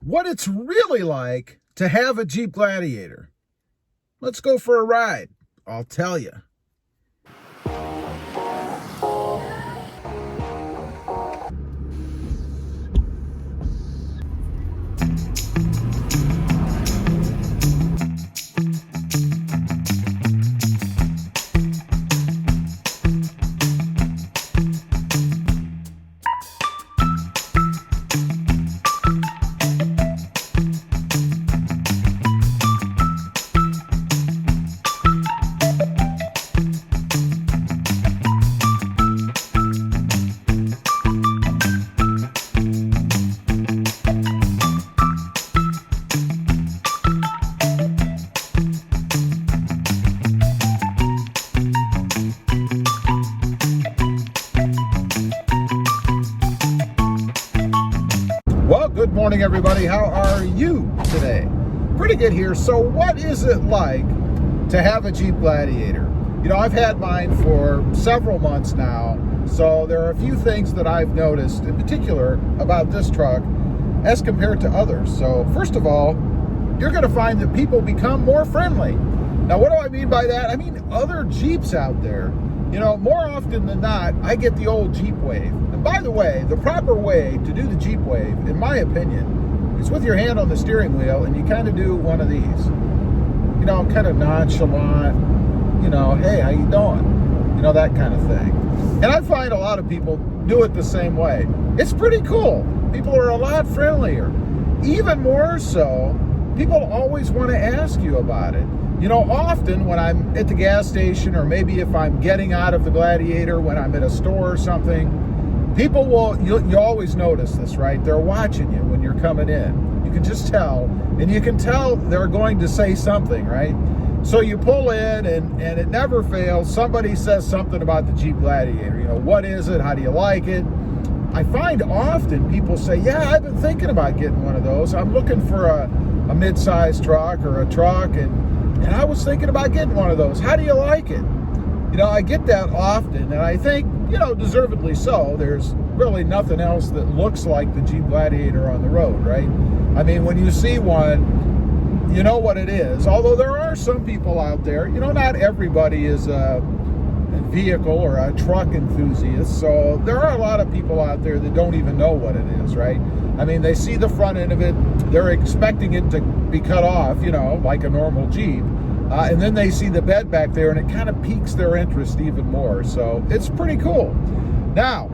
what it's really like to have a Jeep Gladiator. Let's go for a ride. I'll tell you. Well, good morning, everybody. How are you today? Pretty good here. So what is it like to have a Jeep Gladiator? You know, I've had mine for several months now, so there are a few things that I've noticed in particular about this truck as compared to others. So first of all, you're going to find that people become more friendly. Now, what do I mean by that? I mean other Jeeps out there. You know, more often than not, I get the old Jeep wave. And by the way, the proper way to do the Jeep wave, in my opinion, is with your hand on the steering wheel and you kind of do one of these. You know, kind of nonchalant, you know, hey, how you doing? You know, that kind of thing. And I find a lot of people do it the same way. It's pretty cool. People are a lot friendlier. Even more so, people always want to ask you about it. You know, often when I'm at the gas station, or maybe if I'm getting out of the Gladiator, when I'm at a store or something, people will, you always notice this, right? They're watching you when you're coming in. You can just tell, and you can tell they're going to say something, right? So you pull in, and it never fails. Somebody says something about the Jeep Gladiator. You know, what is it? How do you like it? I find often people say, yeah, I've been thinking about getting one of those. I'm looking for a mid-size truck or a truck, and I was thinking about getting one of those. How do you like it? You know, I get that often, and I think, you know, deservedly so. There's really nothing else that looks like the Jeep Gladiator on the road, right? I mean, when you see one, you know what it is. Although there are some people out there, you know, not everybody is a vehicle or a truck enthusiast. So there are a lot of people out there that don't even know what it is, right? I mean, they see the front end of it, they're expecting it to be cut off, you know, like a normal Jeep. And then they see the bed back there, and it kind of piques their interest even more. So it's pretty cool. Now,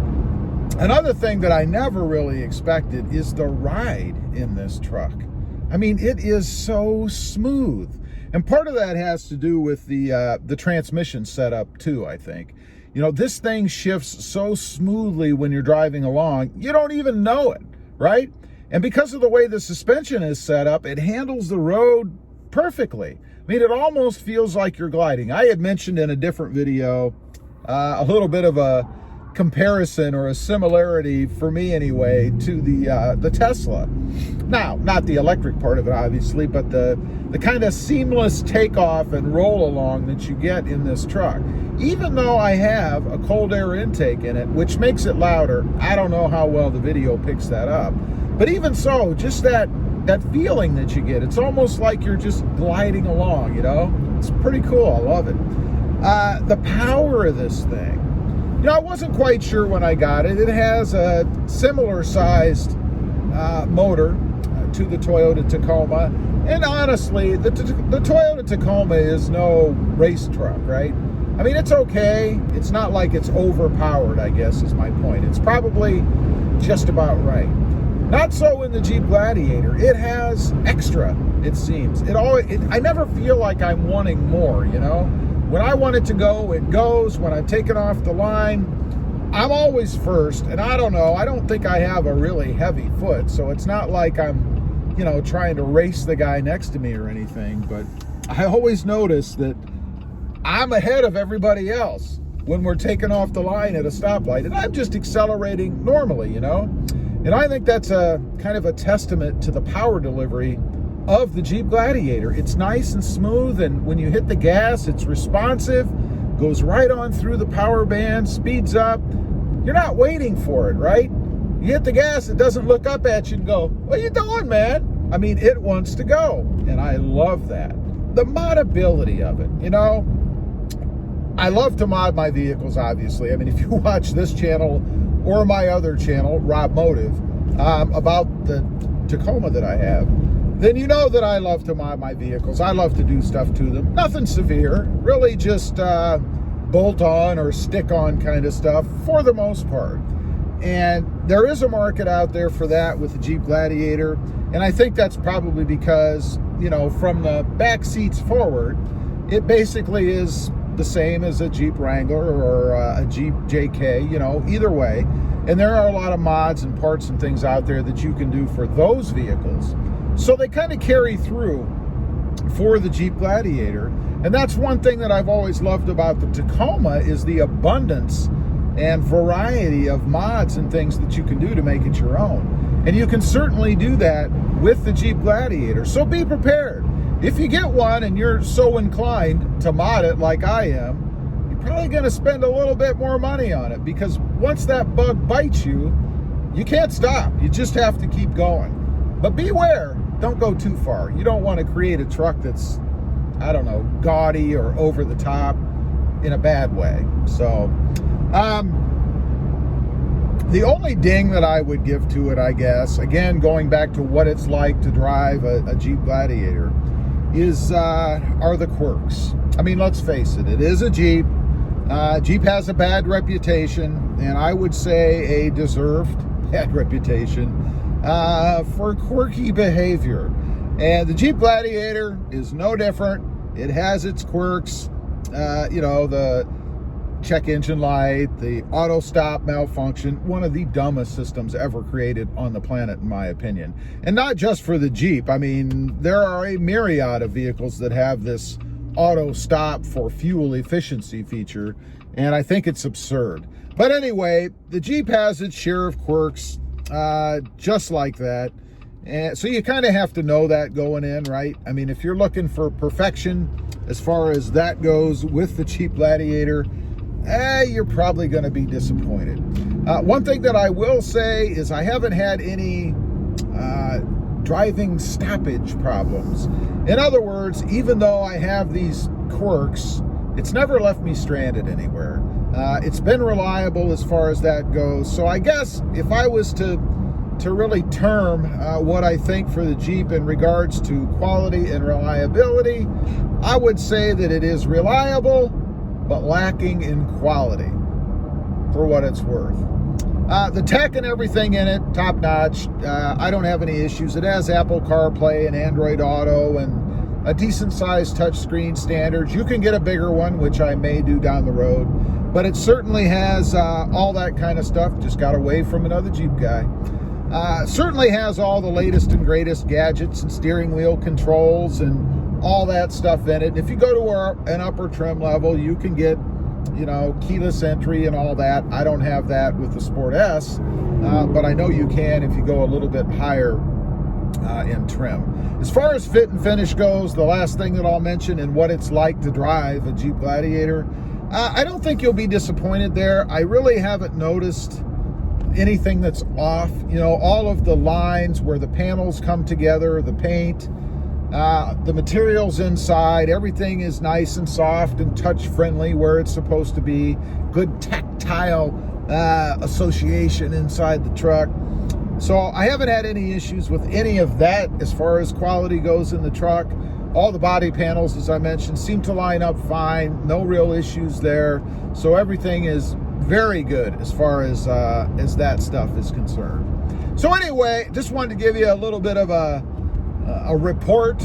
another thing that I never really expected is the ride in this truck. I mean, it is so smooth. And part of that has to do with the transmission setup too, I think. You know, this thing shifts so smoothly when you're driving along, you don't even know it, right? And because of the way the suspension is set up, it handles the road perfectly. I mean, it almost feels like you're gliding. I had mentioned in a different video a little bit of a comparison or a similarity, for me anyway, to the Tesla. Now, not the electric part of it, obviously, but the kind of seamless takeoff and roll along that you get in this truck. Even though I have a cold air intake in it, which makes it louder, I don't know how well the video picks that up. But even so, just that feeling that you get, it's almost like you're just gliding along, you know? It's pretty cool. I love it. The power of this thing. You know, I wasn't quite sure when I got it. It has a similar sized motor to the Toyota Tacoma. And honestly, the Toyota Tacoma is no race truck, right? I mean, it's okay. It's not like it's overpowered, I guess, is my point. It's probably just about right. Not so in the Jeep Gladiator. It has extra, it seems. I never feel like I'm wanting more, you know? When I want it to go, it goes. When I'm taking off the line, I'm always first. And I don't know, I don't think I have a really heavy foot, so it's not like I'm, you know, trying to race the guy next to me or anything. But I always notice that I'm ahead of everybody else when we're taking off the line at a stoplight. And I'm just accelerating normally, you know? And I think that's a kind of a testament to the power delivery of the Jeep Gladiator. It's nice and smooth, and when you hit the gas, it's responsive, goes right on through the power band, speeds up. You're not waiting for it, right? You hit the gas, it doesn't look up at you and go, what are you doing, man? I mean, it wants to go, and I love that. The modability of it, you know, I love to mod my vehicles, obviously. I mean, if you watch this channel or my other channel, Rob Motive, about the Tacoma that I have, then you know that I love to mod my vehicles. I love to do stuff to them. Nothing severe, really just bolt on or stick on kind of stuff for the most part. And there is a market out there for that with the Jeep Gladiator. And I think that's probably because, you know, from the back seats forward, it basically is the same as a Jeep Wrangler or a Jeep JK, you know, either way. And there are a lot of mods and parts and things out there that you can do for those vehicles. So they kind of carry through for the Jeep Gladiator. And that's one thing that I've always loved about the Tacoma is the abundance and variety of mods and things that you can do to make it your own. And you can certainly do that with the Jeep Gladiator. So be prepared. If you get one and you're so inclined to mod it like I am, you're probably going to spend a little bit more money on it, because once that bug bites you, you can't stop. You just have to keep going. But beware, don't go too far. You don't want to create a truck that's, I don't know, gaudy or over the top in a bad way. So, the only ding that I would give to it, I guess, again, going back to what it's like to drive a Jeep Gladiator, are the quirks. I mean, let's face it, it is a Jeep. Jeep has a bad reputation, and I would say a deserved bad reputation for quirky behavior. And the Jeep Gladiator is no different. It has its quirks, you know, the check engine light, the auto stop malfunction, one of the dumbest systems ever created on the planet, in my opinion. And not just for the Jeep. I mean, there are a myriad of vehicles that have this auto stop for fuel efficiency feature, and I think it's absurd. But anyway, the Jeep has its share of quirks, just like that. And so you kind of have to know that going in, right? I mean, if you're looking for perfection as far as that goes with the Jeep Gladiator, you're probably going to be disappointed. One thing that I will say is I haven't had any driving stoppage problems. In other words, even though I have these quirks, it's never left me stranded anywhere. It's been reliable as far as that goes. So I guess if I was to really term what I think for the Jeep in regards to quality and reliability, I would say that it is reliable, but lacking in quality, for what it's worth. The tech and everything in it, top notch. I don't have any issues. It has Apple CarPlay and Android Auto and a decent sized touchscreen standards. You can get a bigger one, which I may do down the road, but it certainly has all that kind of stuff. Just got away from another Jeep guy. Certainly has all the latest and greatest gadgets and steering wheel controls and all that stuff in it. And if you go to an upper trim level, you can get, you know, keyless entry and all that. I don't have that with the Sport S, but I know you can if you go a little bit higher in trim. As far as fit and finish goes, the last thing that I'll mention and what it's like to drive a Jeep Gladiator, I don't think you'll be disappointed there. I really haven't noticed anything that's off. You know, all of the lines where the panels come together, the paint, the materials inside, everything is nice and soft and touch friendly where it's supposed to be. Good tactile association inside the truck. So I haven't had any issues with any of that as far as quality goes in the truck. All the body panels, as I mentioned, seem to line up fine. No real issues there. So everything is very good as far as that stuff is concerned. So anyway, just wanted to give you a little bit of a report,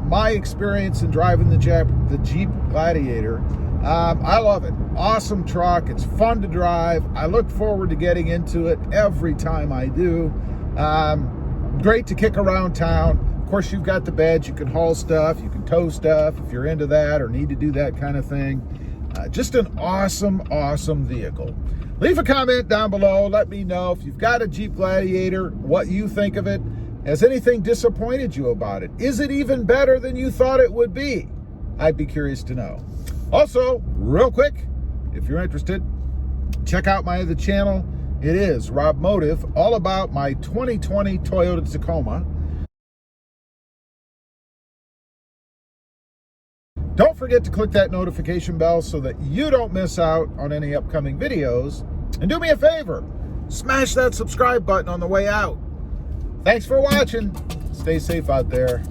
my experience in driving the Jeep Gladiator. I love it. Awesome truck. It's fun to drive. I look forward to getting into it every time I do. Great to kick around town. Of course, you've got the beds. You can haul stuff. You can tow stuff if you're into that or need to do that kind of thing. Just an awesome, awesome vehicle. Leave a comment down below. Let me know if you've got a Jeep Gladiator, what you think of it. Has anything disappointed you about it? Is it even better than you thought it would be? I'd be curious to know. Also, real quick, if you're interested, check out my other channel. It is Rob Motive, all about my 2020 Toyota Tacoma. Don't forget to click that notification bell so that you don't miss out on any upcoming videos. And do me a favor, smash that subscribe button on the way out. Thanks for watching. Stay safe out there.